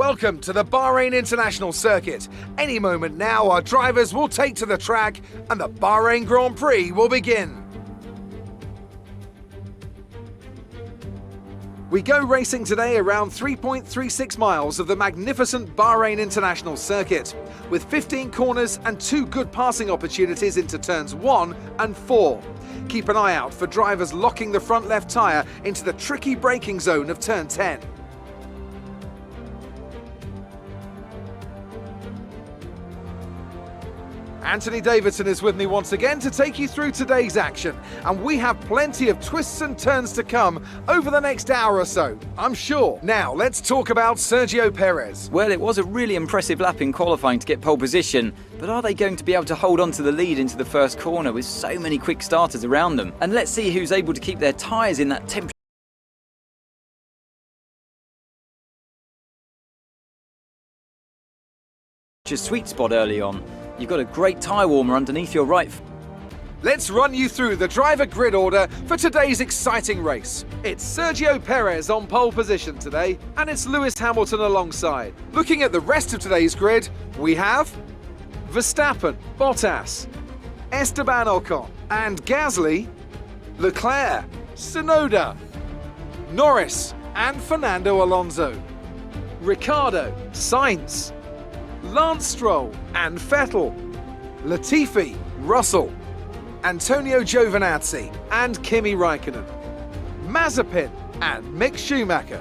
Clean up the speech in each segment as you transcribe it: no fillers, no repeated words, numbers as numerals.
Welcome to the Bahrain International Circuit. Any moment now, our drivers will take to the track and the Bahrain Grand Prix will begin. We go racing today around 3.36 miles of the magnificent Bahrain International Circuit, with 15 corners and 2 good passing opportunities into turns 1 and 4. Keep an eye out for drivers locking the front left tyre into the tricky braking zone of turn 10. Anthony Davidson is with me once again to take you through today's action, and we have plenty of twists and turns to come over the next hour or so, I'm sure. Now, let's talk about Sergio Perez. Well, it was a really impressive lap in qualifying to get pole position, but are they going to be able to hold on to the lead into the first corner with so many quick starters around them? And let's see who's able to keep their tyres in that temperature sweet spot early on. You've got a great tyre warmer underneath your right. Let's run you through the driver grid order for today's exciting race. It's Sergio Perez on pole position today, and it's Lewis Hamilton alongside. Looking at the rest of today's grid, we have Verstappen, Bottas, Esteban Ocon, and Gasly, Leclerc, Tsunoda, Norris, and Fernando Alonso, Ricciardo, Sainz, Lance Stroll and Vettel, Latifi, Russell, Antonio Giovinazzi and Kimi Raikkonen, Mazepin and Mick Schumacher.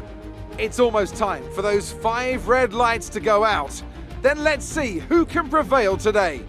It's almost time for those 5 red lights to go out. Then let's see who can prevail today.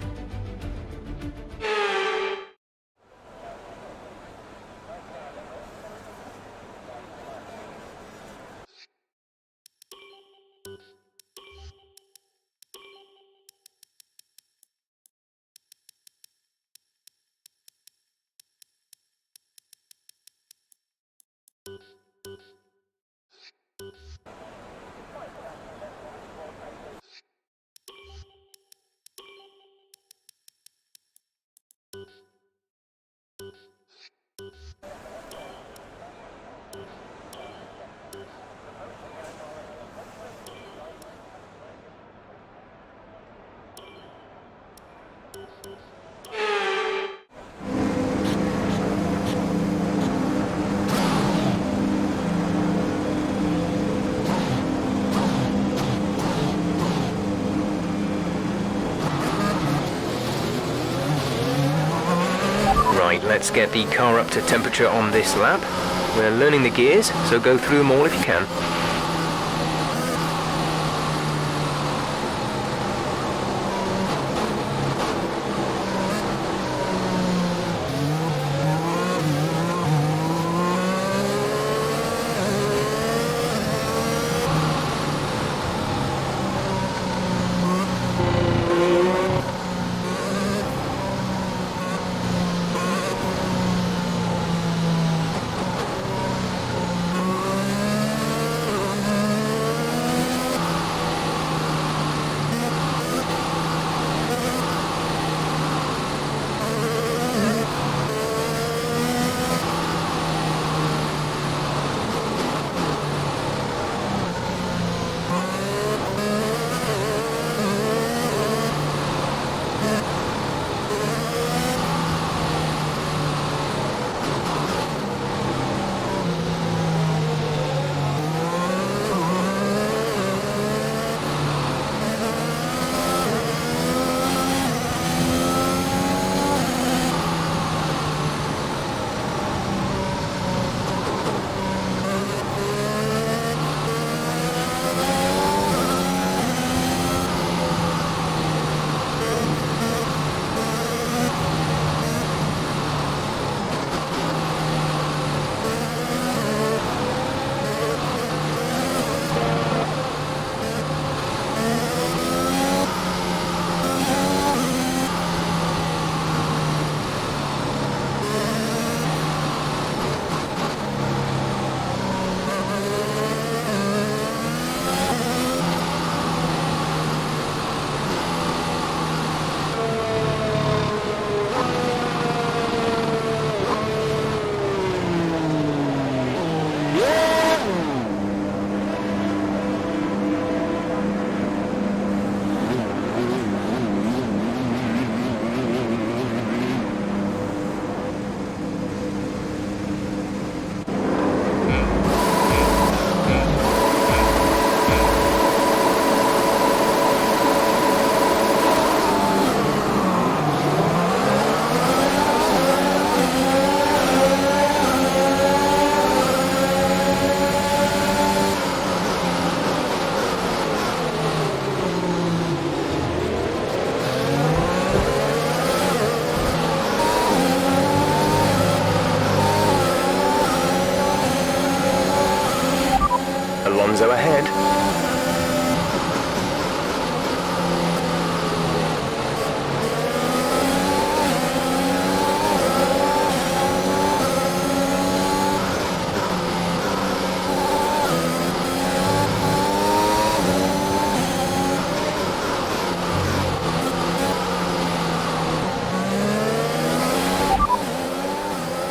Right, let's get the car up to temperature on this lap. We're learning the gears, so go through them all if you can.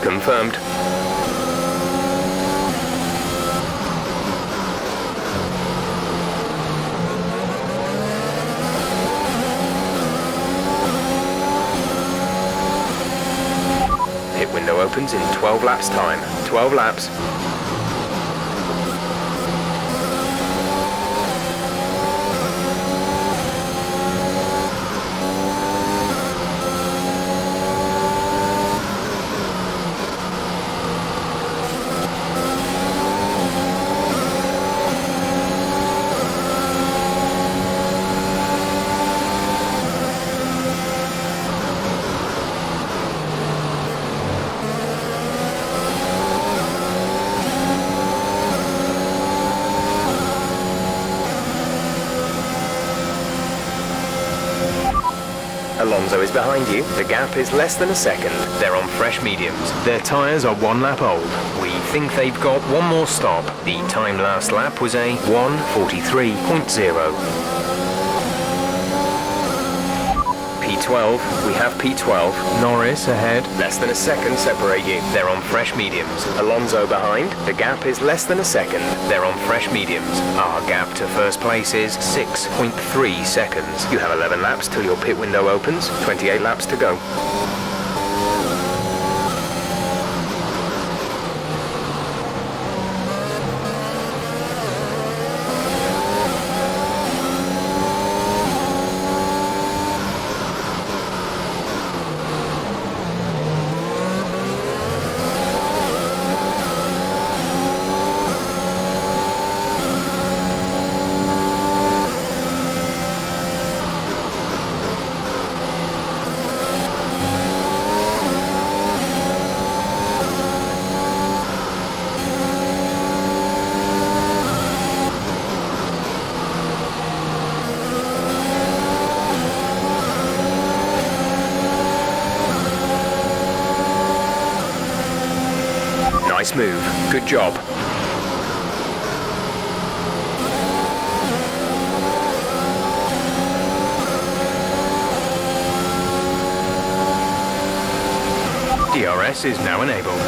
Confirmed. Pit window opens in 12 laps time. 12 laps. Alonso is behind you. The gap is less than a second. They're on fresh mediums. Their tyres are 1 lap old. We think they've got one more stop. The time last lap was a 1:43.0. P12, we have P12. Norris ahead. Less than a second separate you. They're on fresh mediums. Alonso behind. The gap is less than a second. They're on fresh mediums. Our gap to first place is 6.3 seconds. You have 11 laps till your pit window opens. 28 laps to go. Nice move. Good job. DRS is now enabled.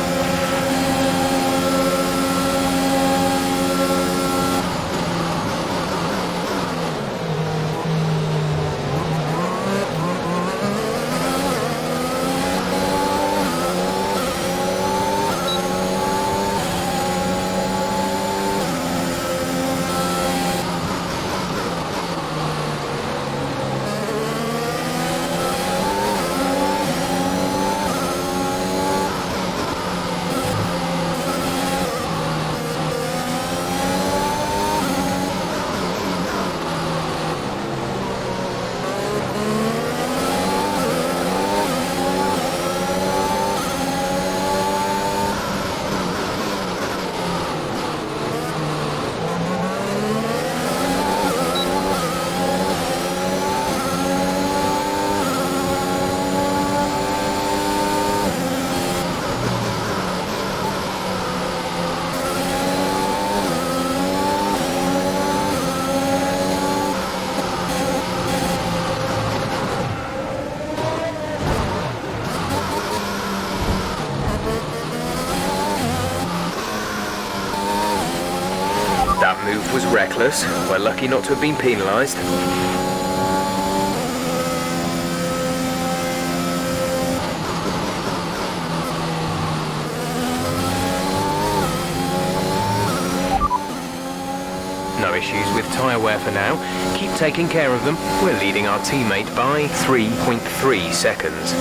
That move was reckless. We're lucky not to have been penalised. No issues with tyre wear for now. Keep taking care of them. We're leading our teammate by 3.3 seconds.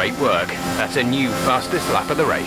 Great work. That's a new fastest lap of the race.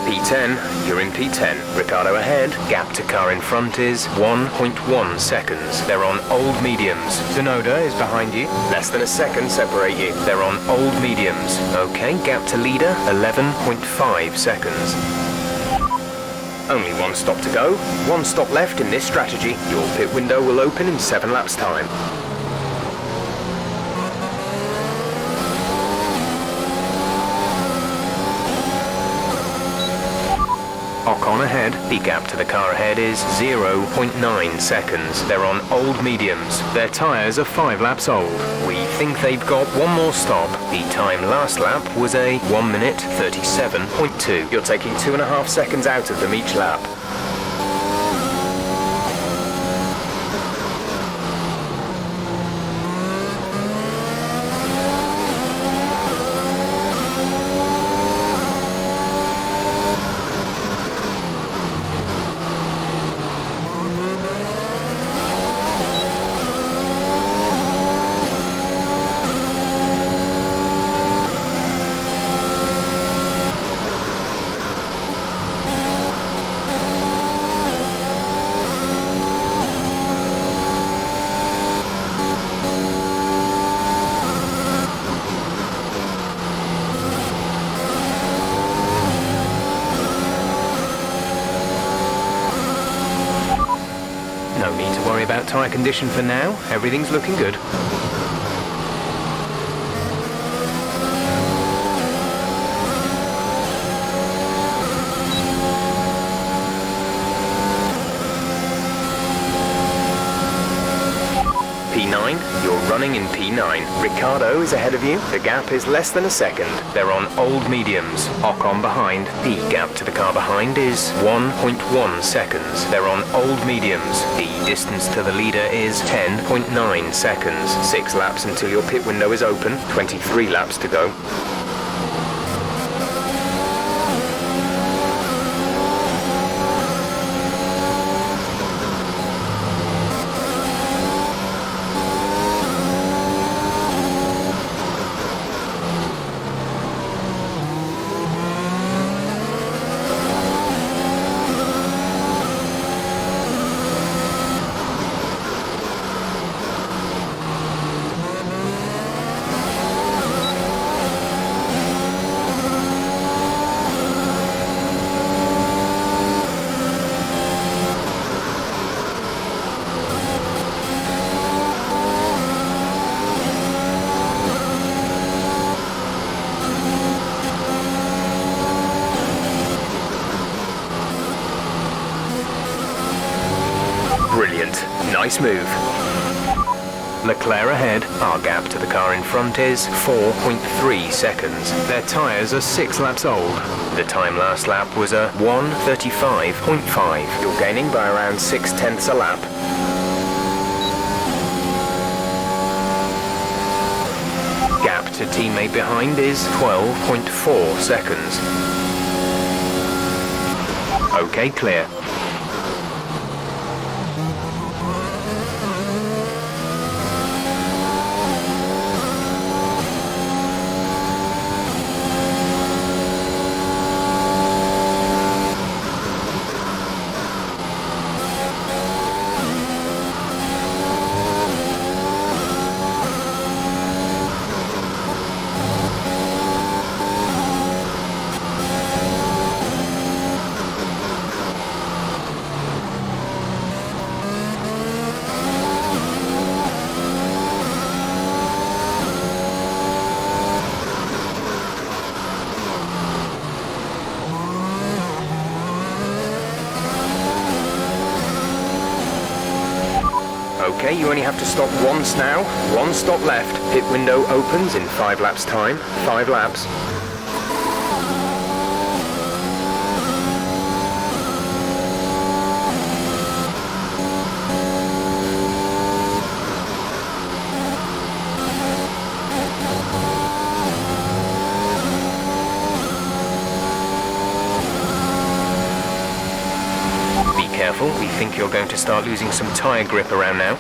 P10, you're in P10. Ricardo ahead. Gap to car in front is 1.1 seconds. They're on old mediums. Tsunoda is behind you. Less than a second separate you. They're on old mediums. Okay, gap to leader, 11.5 seconds. Only one stop to go. One stop left in this strategy. Your pit window will open in 7 laps' time. Ocon ahead. The gap to the car ahead is 0.9 seconds. They're on old mediums. Their tyres are 5 laps old. We think they've got one more stop. The time last lap was a 1 minute 37.2. You're taking 2.5 seconds out of them each lap. No need to worry about tyre condition for now. Everything's looking good. P9, you're running in P9. Ricardo is ahead of you. The gap is less than a second. They're on old mediums. Ocon behind. The gap to the car behind is 1.1 seconds. They're on old mediums. The distance to the leader is 10.9 seconds. 6 laps until your pit window is open. 23 laps to go. Brilliant. Nice move. Leclerc ahead. Our gap to the car in front is 4.3 seconds. Their tyres are 6 laps old. The time last lap was a 1:35.5. You're gaining by around 6/10 a lap. Gap to teammate behind is 12.4 seconds. Okay, clear. Okay, you only have to stop once now. One stop left. Pit window opens in 5 laps time. 5 laps. Careful, we think you're going to start losing some tyre grip around now.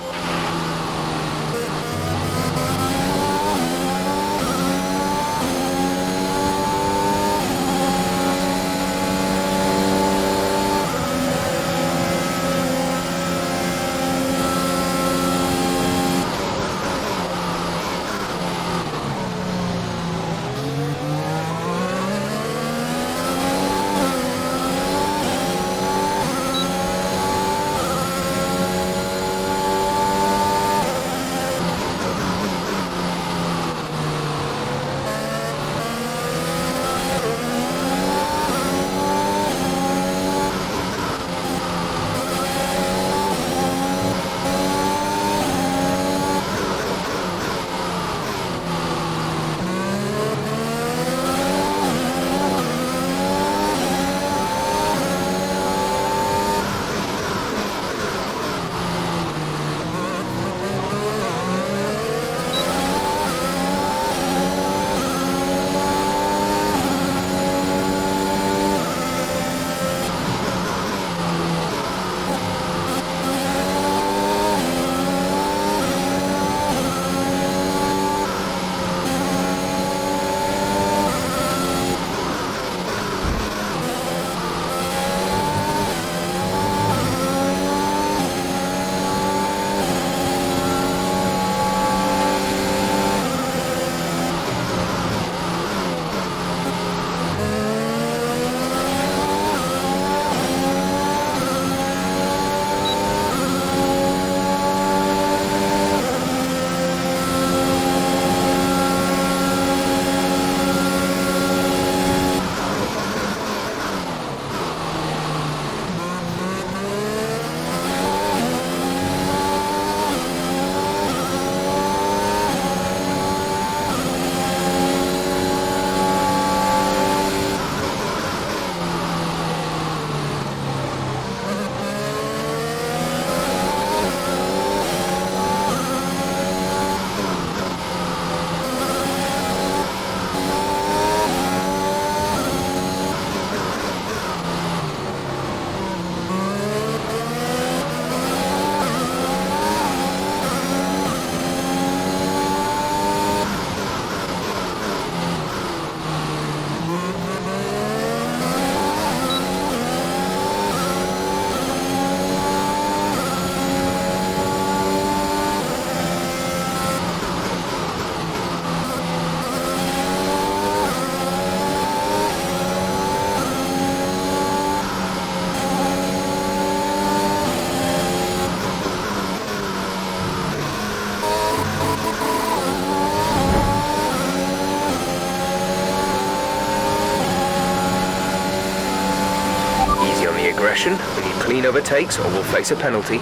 aggression. We need clean overtakes or we'll face a penalty.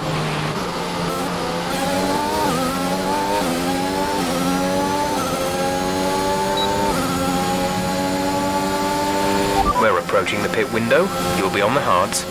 We're approaching the pit window. You'll be on the hards.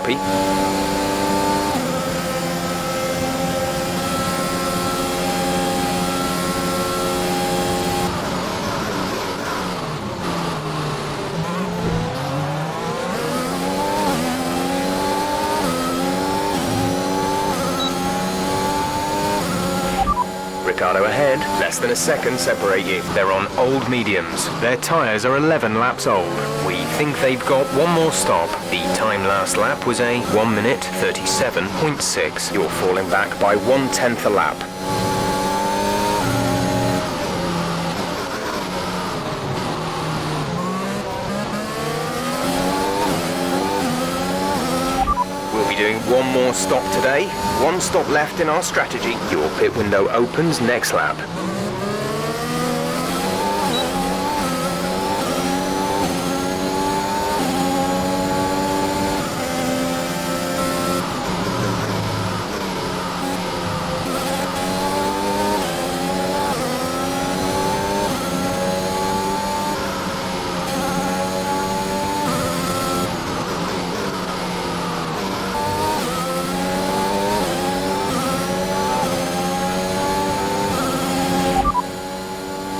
Copy. Ricardo ahead, less than a second separate you. They're on old mediums. Their tyres are 11 laps old. We think they've got one more stop. The time last lap was a 1 minute 37.6. You're falling back by 1/10 a lap. Doing one more stop today. One stop left in our strategy. Your pit window opens next lap.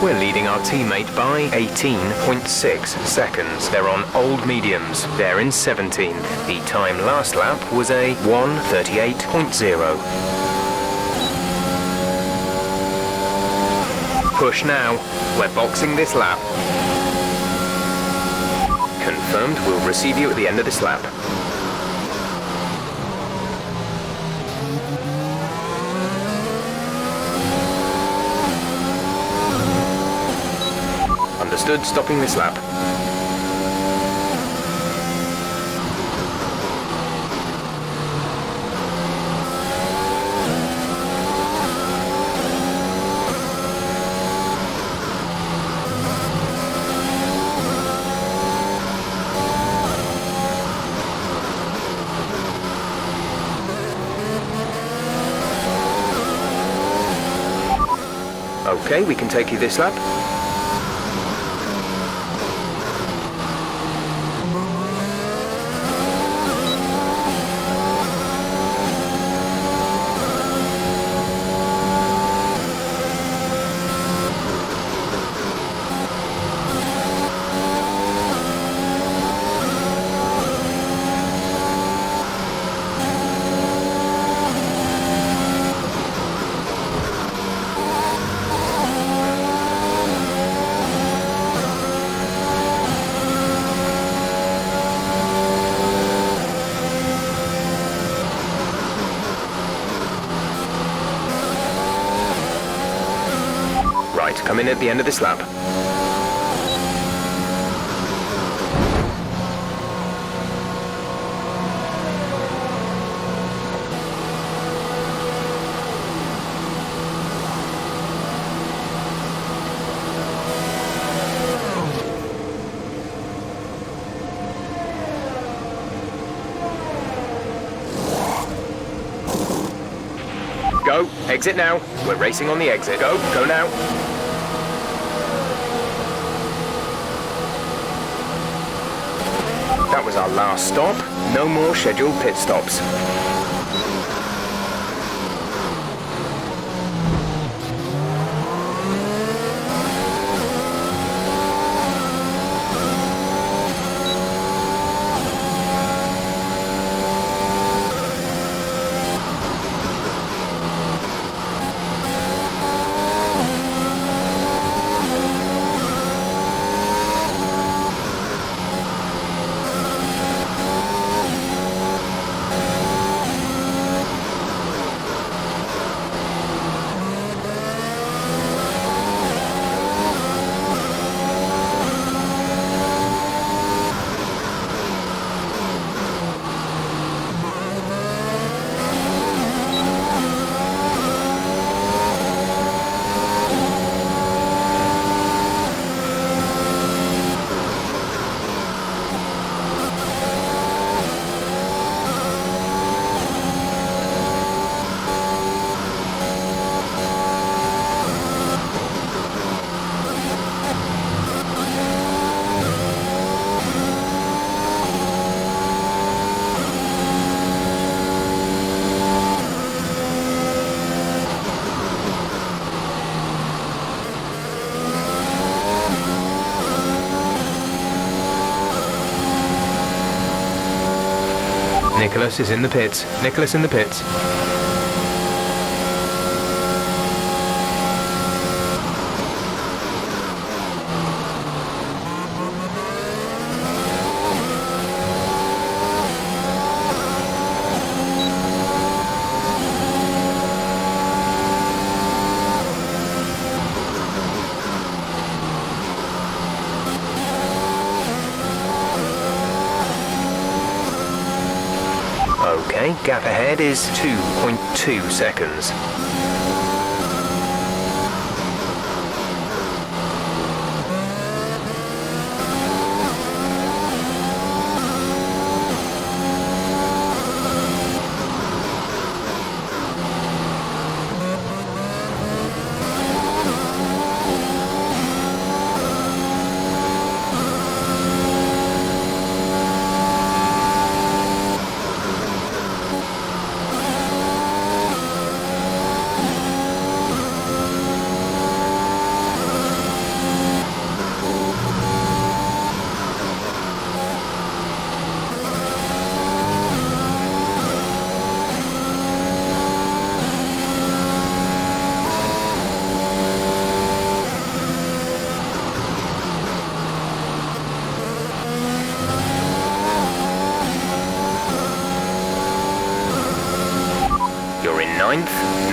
We're leading our teammate by 18.6 seconds. They're on old mediums. They're in 17th. The time last lap was a 1:38.0. Push now. We're boxing this lap. Confirmed. We'll receive you at the end of this lap. Understood, stopping this lap. Okay, we can take you this lap. Right, come in at the end of this lap. Go, exit now. We're racing on the exit. Go now. That was our last stop. No more scheduled pit stops. Nicholas is in the pits. Nicholas in the pits. Okay, gap ahead is 2.2 seconds.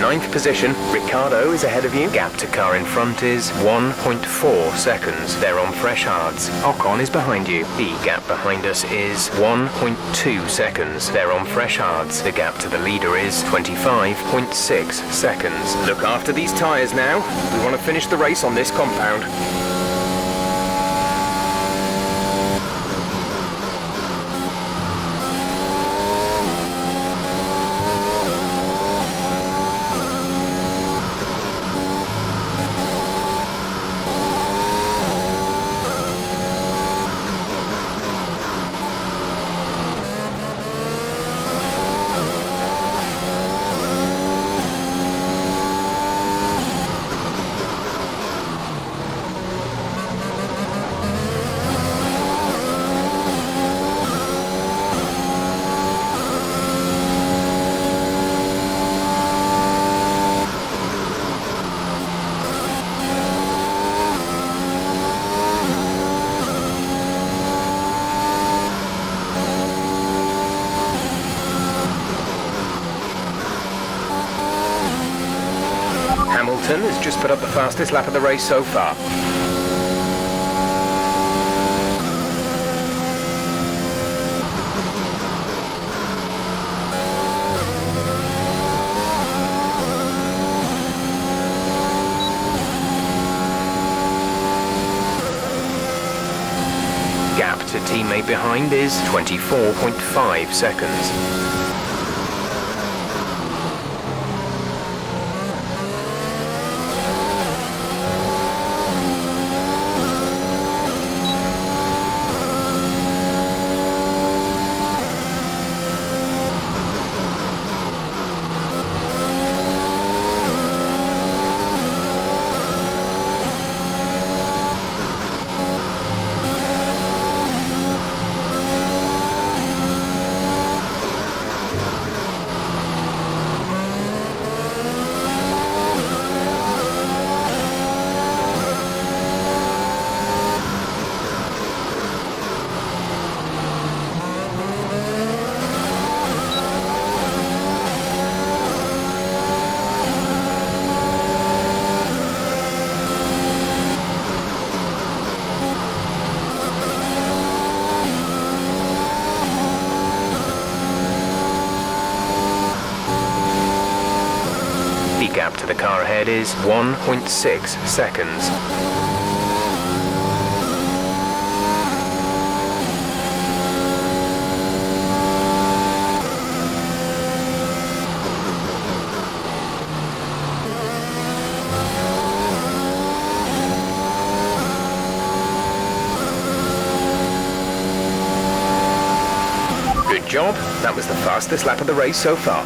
Ninth position. Ricardo is ahead of you. Gap to car in front is 1.4 seconds. They're on fresh hards. Ocon is behind you. The gap behind us is 1.2 seconds. They're on fresh hards. The gap to the leader is 25.6 seconds. Look after these tyres now. We want to finish the race on this compound. Hamilton has just put up the fastest lap of the race so far. Gap to teammate behind is 24.5 seconds. Gap to the car ahead is 1.6 seconds. Good job. That was the fastest lap of the race so far.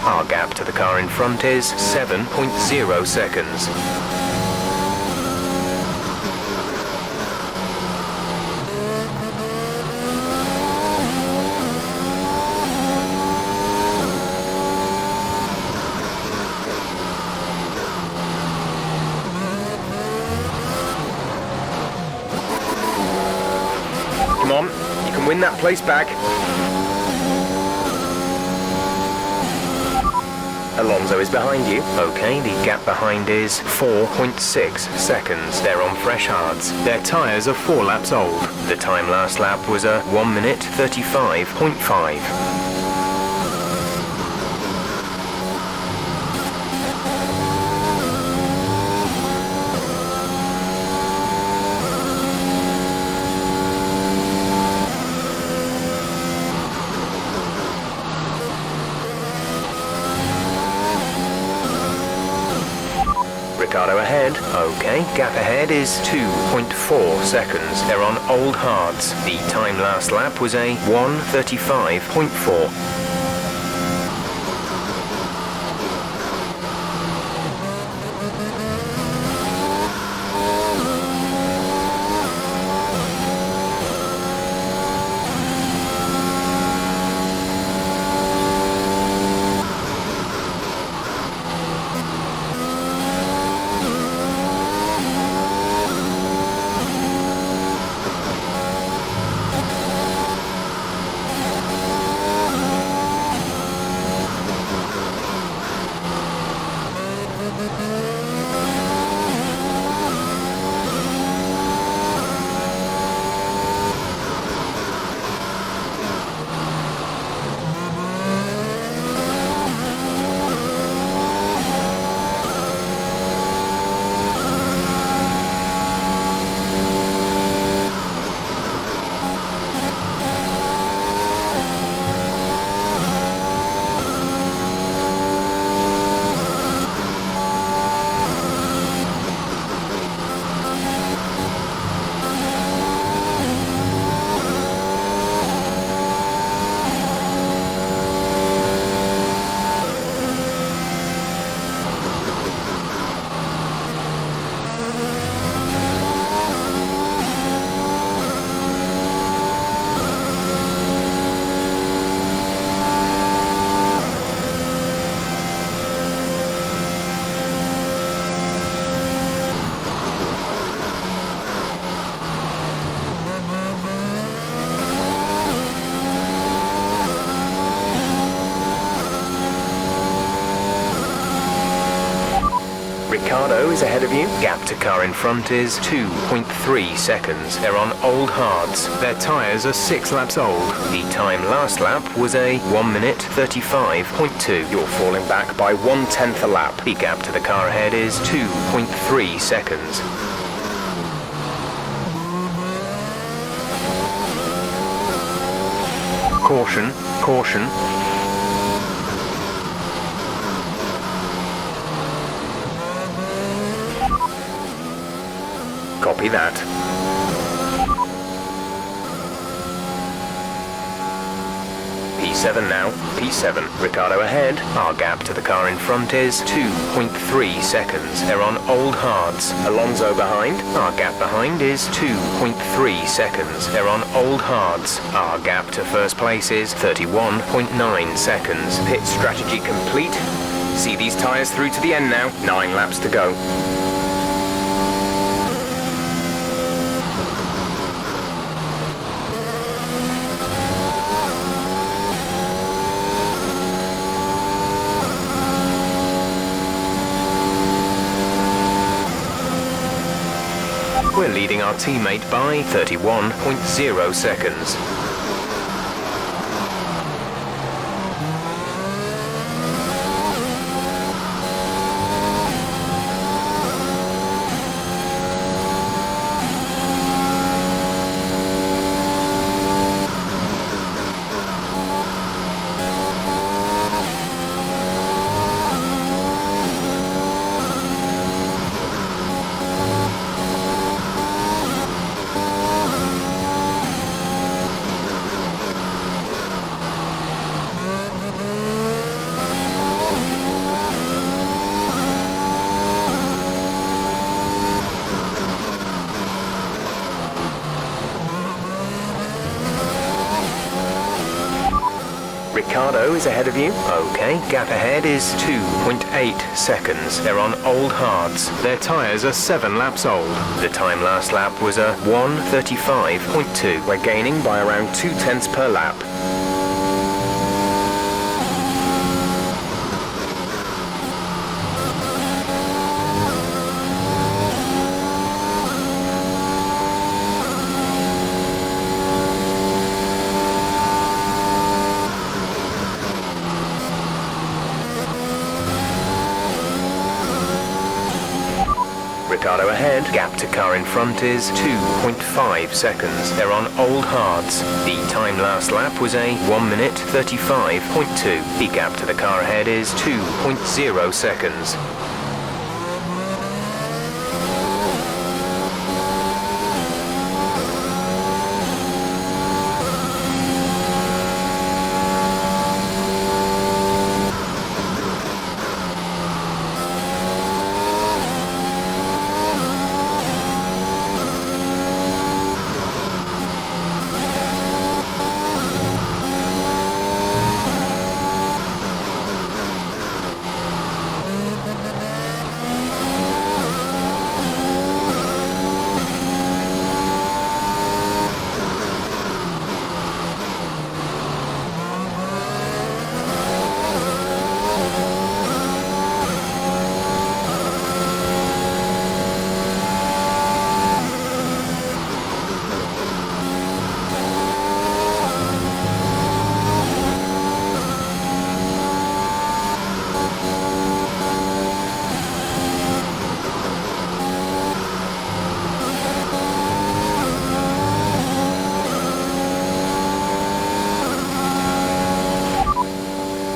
Our gap to the car in front is 7.0 seconds. Come on, you can win that place back. Alonso is behind you. Okay, the gap behind is 4.6 seconds. They're on fresh hards. Their tyres are 4 laps old. The time last lap was a 1 minute 35.5. Ricardo ahead. Okay, gap ahead is 2.4 seconds. They're on old hards. The time last lap was a 1:35.4. Ricardo is ahead of you. Gap to car in front is 2.3 seconds. They're on old hards. Their tyres are 6 laps old. The time last lap was a 1 minute 35.2. You're falling back by 1/10 a lap. The gap to the car ahead is 2.3 seconds. Caution, caution. Copy that. P7 now. P7. Ricardo ahead. Our gap to the car in front is 2.3 seconds. They're on old hards. Alonso behind. Our gap behind is 2.3 seconds. They're on old hards. Our gap to first place is 31.9 seconds. Pit strategy complete. See these tyres through to the end now. 9 laps to go. We're leading our teammate by 31.0 seconds. Ricardo is ahead of you. Okay, gap ahead is 2.8 seconds. They're on old hards. Their tyres are 7 laps old. The time last lap was a 1:35.2. We're gaining by around 0.2 per lap. Ricardo ahead, gap to car in front is 2.5 seconds. They're on old hards. The time last lap was a 1:35.2. The gap to the car ahead is 2.0 seconds.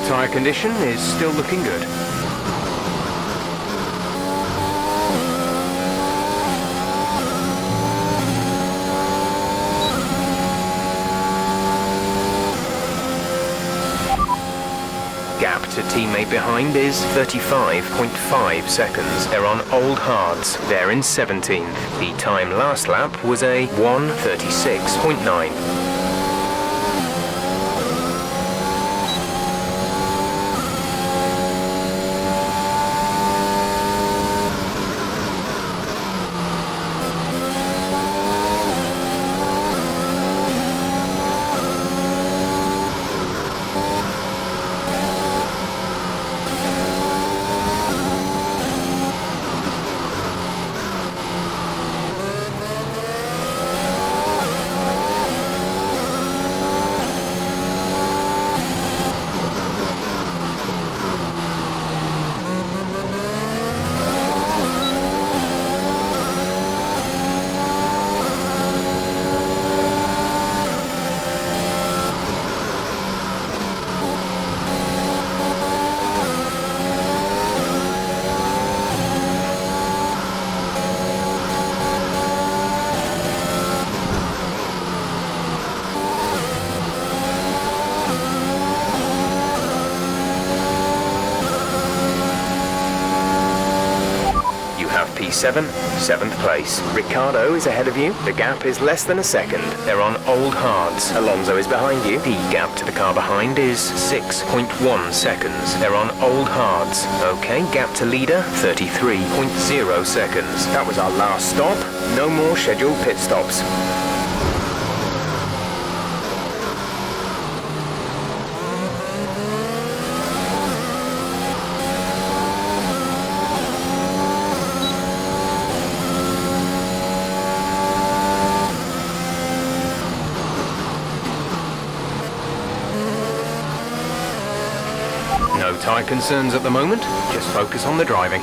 Tyre condition is still looking good. Gap to teammate behind is 35.5 seconds. They're on old hards. They're in 17th. The time last lap was a 1:36.9. P7, 7th place. Ricardo is ahead of you. The gap is less than a second. They're on old hards. Alonso is behind you. The gap to the car behind is 6.1 seconds. They're on old hards. Okay, gap to leader, 33.0 seconds. That was our last stop. No more scheduled pit stops. No tyre concerns at the moment, just focus on the driving.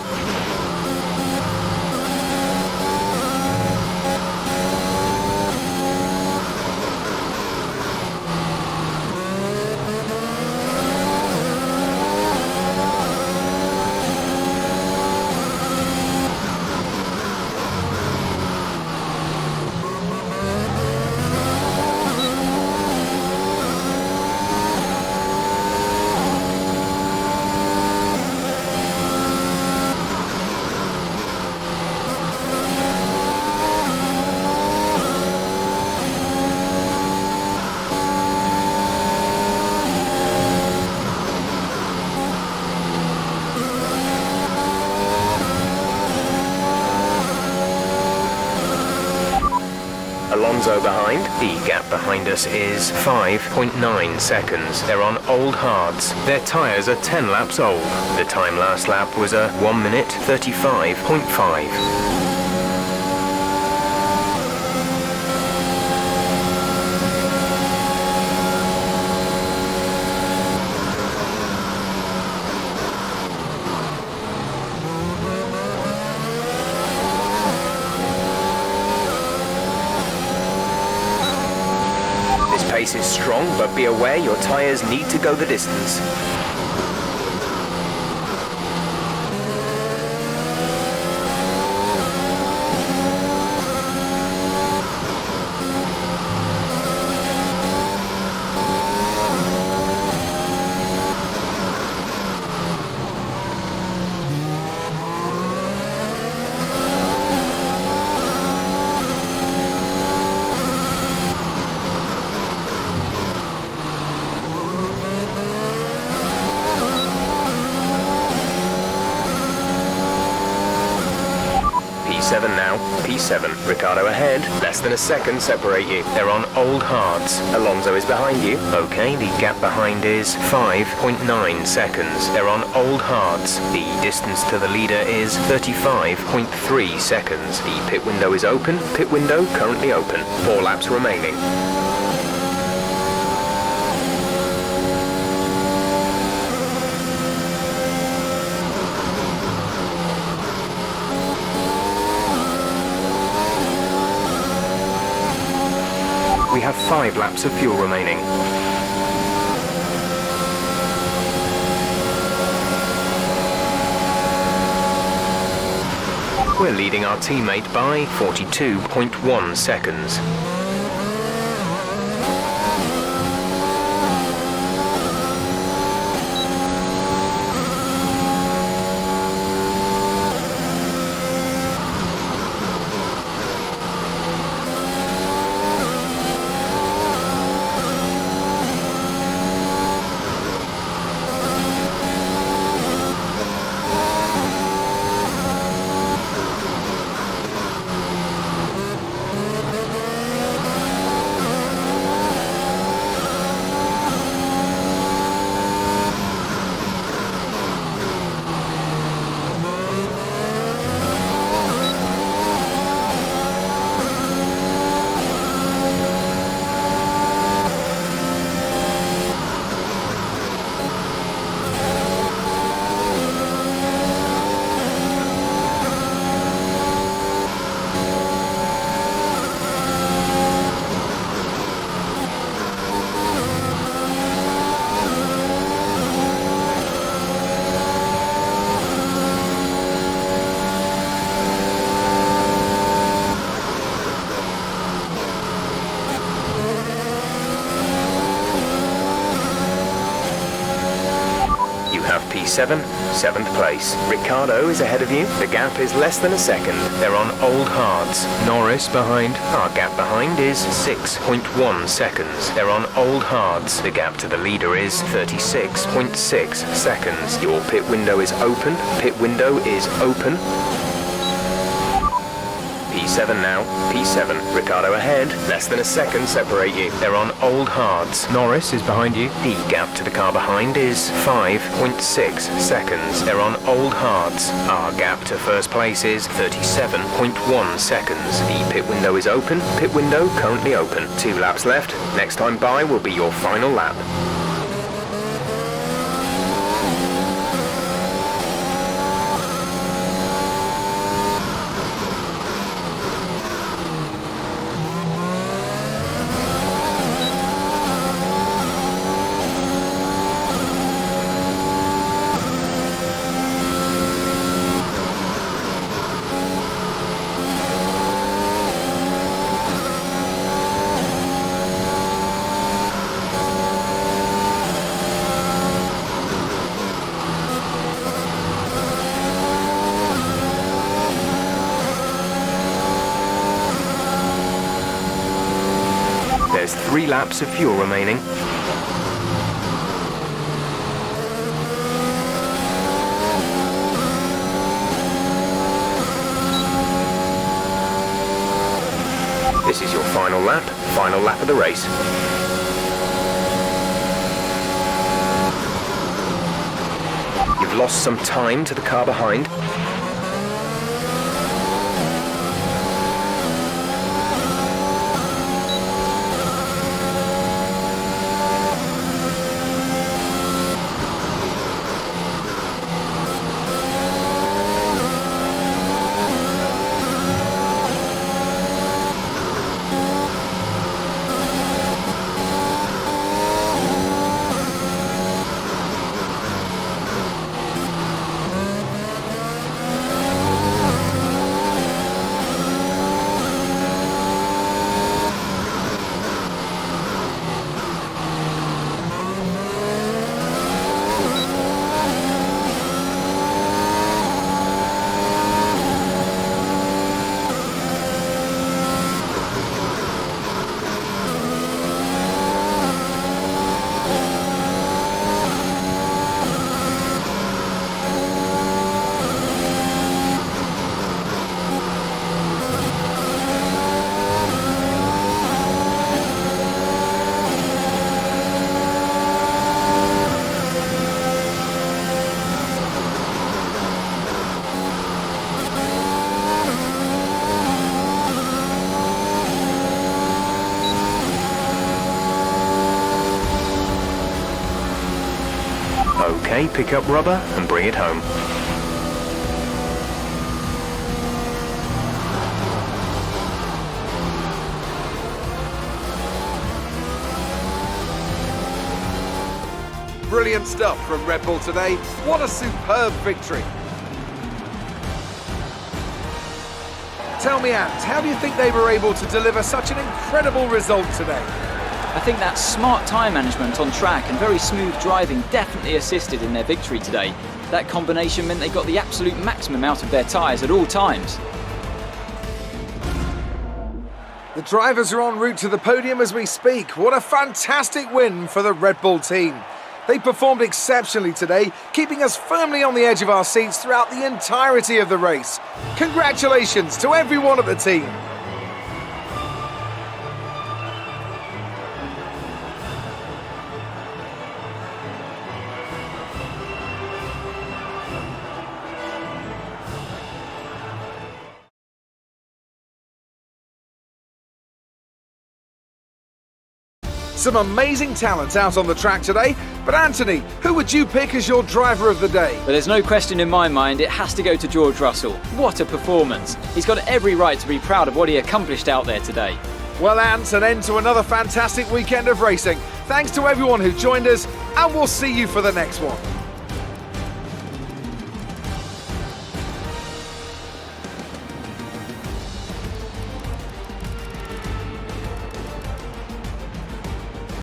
Alonso behind. The gap behind us is 5.9 seconds. They're on old hards. Their tyres are 10 laps old. The time last lap was a 1 minute 35.5. Pace is strong, but be aware your tyres need to go the distance. P7 now, P7, Ricciardo ahead, less than a second separate you. They're on old hards. Alonso is behind you. Okay, the gap behind is 5.9 seconds. They're on old hards. The distance to the leader is 35.3 seconds. The pit window is open. Pit window currently open. 4 laps remaining. We have 5 laps of fuel remaining. We're leading our teammate by 42.1 seconds. P7, 7th place. Ricciardo is ahead of you. The gap is less than a second. They're on old hards. Norris behind. Our gap behind is 6.1 seconds. They're on old hards. The gap to the leader is 36.6 seconds. Your pit window is open. Pit window is open. P7 now, P7, Ricciardo ahead, less than a second separate you. They're on old hards. Norris is behind you. The gap to the car behind is 5.6 seconds. They're on old hards. Our gap to first place is 37.1 seconds. The pit window is open. Pit window currently open. 2 laps left. Next time by will be your final lap. There's 3 laps of fuel remaining. This This is your final lap of the race. You've lost some time to the car behind. Okay, pick up rubber and bring it home. Brilliant stuff from Red Bull today. What a superb victory. Tell me, Ant, how do you think they were able to deliver such an incredible result today? I think that smart tyre management on track and very smooth driving definitely assisted in their victory today. That combination meant they got the absolute maximum out of their tyres at all times. The drivers are en route to the podium as we speak. What a fantastic win for the Red Bull team. They performed exceptionally today, keeping us firmly on the edge of our seats throughout the entirety of the race. Congratulations to everyone at the team. Some amazing talent out on the track today, but Anthony, who would you pick as your driver of the day? But there's no question in my mind it has to go to George Russell. What a performance. He's got every right to be proud of what he accomplished out there today. Well, Ant, an end to another fantastic weekend of racing. Thanks to everyone who joined us, and we'll see you for the next one.